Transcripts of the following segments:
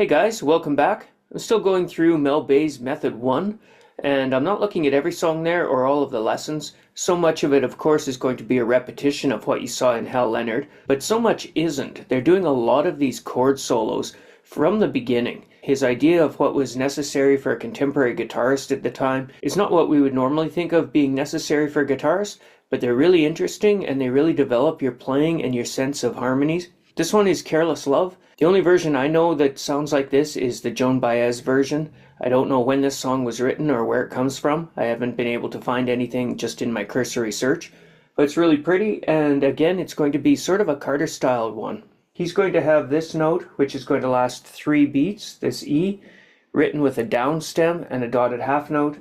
Hey guys, welcome back. I'm still going through Mel Bay's Method 1, and I'm not looking at every song there or all of the lessons. So much of it, of course, is going to be a repetition of what you saw in Hal Leonard, but so much isn't. They're doing a lot of these chord solos from the beginning. His idea of what was necessary for a contemporary guitarist at the time is not what we would normally think of being necessary for a guitarist, but they're really interesting and they really develop your playing and your sense of harmonies. This one is Careless Love. The only version I know that sounds like this is the Joan Baez version. I don't know when this song was written or where it comes from. I haven't been able to find anything just in my cursory search. But it's really pretty, and again, it's going to be sort of a Carter-styled one. He's going to have this note, which is going to last 3 beats, this E, written with a down stem and a dotted half note,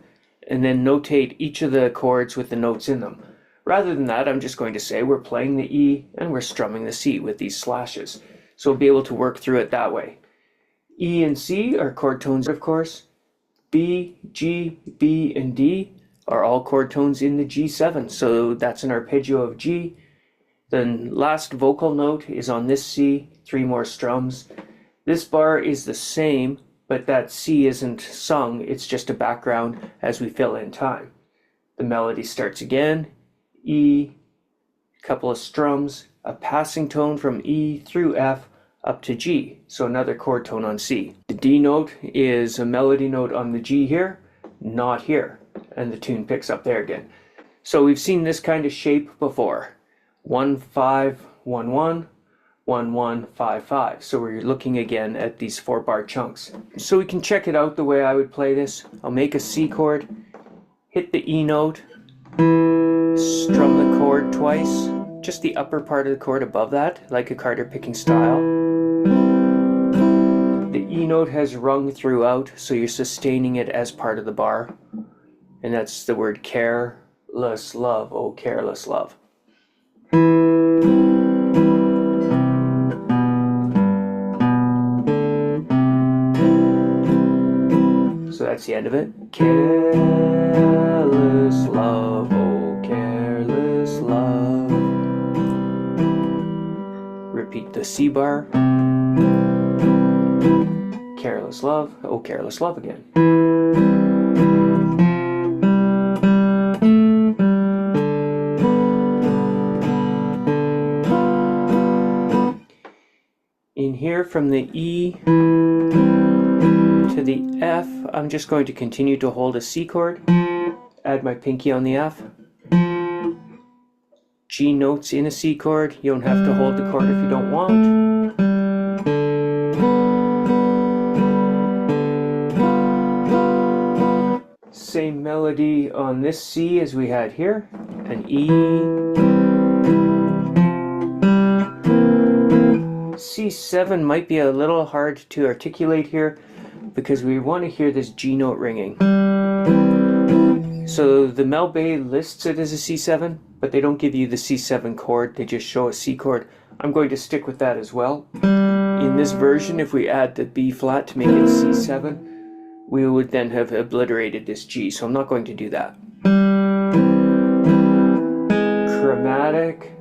and then notate each of the chords with the notes in them. Rather than that, I'm just going to say we're playing the E and we're strumming the C with these slashes. So we'll be able to work through it that way. E and C are chord tones, of course. B, G, B, and D are all chord tones in the G7. So that's an arpeggio of G. The last vocal note is on this C, 3 more strums. This bar is the same, but that C isn't sung. It's just a background as we fill in time. The melody starts again. E, a couple of strums, a passing tone from E through F up to G, so another chord tone on C. The D note is a melody note on the G here, not here, and the tune picks up there again. So we've seen this kind of shape before. 1 5 1 1 1 1 5 5. So we're looking again at these 4-bar chunks. So we can check it out the way I would play this. I'll make a C chord, hit the E note, strum the chord twice, just the upper part of the chord above that, like a Carter picking style. The E note has rung throughout, so you're sustaining it as part of the bar. And that's the word careless love, oh careless love. So that's the end of it. Careless love, oh careless love. Repeat the C bar. Careless love, oh careless love again. In here from the E to the F, I'm just going to continue to hold a C chord, add my pinky on the F. G notes in a C chord, you don't have to hold the chord if you don't want. Same melody on this C as we had here, an E. C7 might be a little hard to articulate here because we want to hear this G note ringing. So the Mel Bay lists it as a C7, but they don't give you the C7 chord, they just show a C chord. I'm going to stick with that as well. In this version, if we add the B flat to make it C7, we would then have obliterated this G, so I'm not going to do that. Chromatic,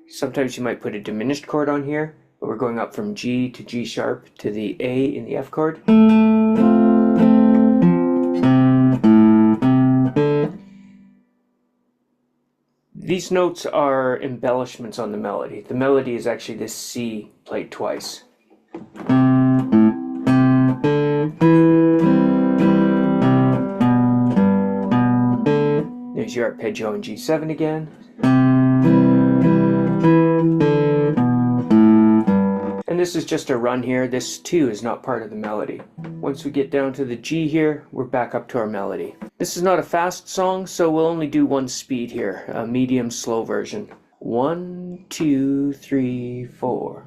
sometimes you might put a diminished chord on here, but we're going up from G to G sharp to the A in the F chord. These notes are embellishments on the melody. The melody is actually this C played twice. There's your arpeggio in G7 again. And this is just a run here. This too is not part of the melody. Once we get down to the G here, we're back up to our melody. This is not a fast song, so we'll only do one speed here, a medium slow version. 1 2 3 4.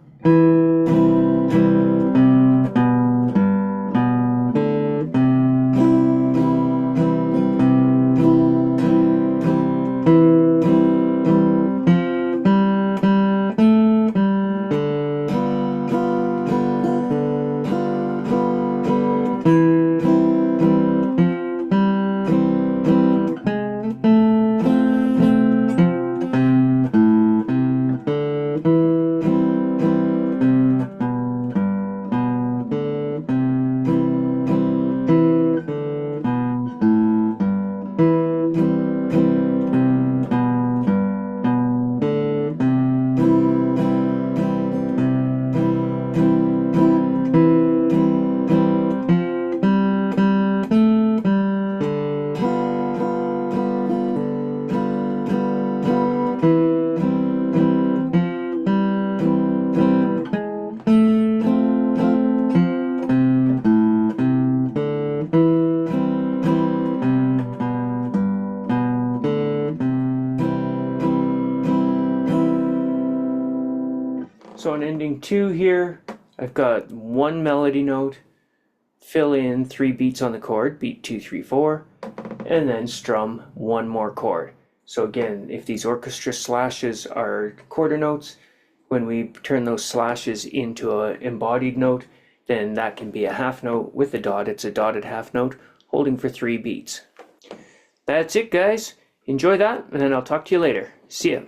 So on ending 2 here, I've got one melody note, fill in 3 beats on the chord, beat 2, 3, 4, and then strum one more chord. So again, if these orchestra slashes are quarter notes, when we turn those slashes into an embodied note, then that can be a half note with a dot. It's a dotted half note holding for 3 beats. That's it, guys. Enjoy that, and then I'll talk to you later. See ya.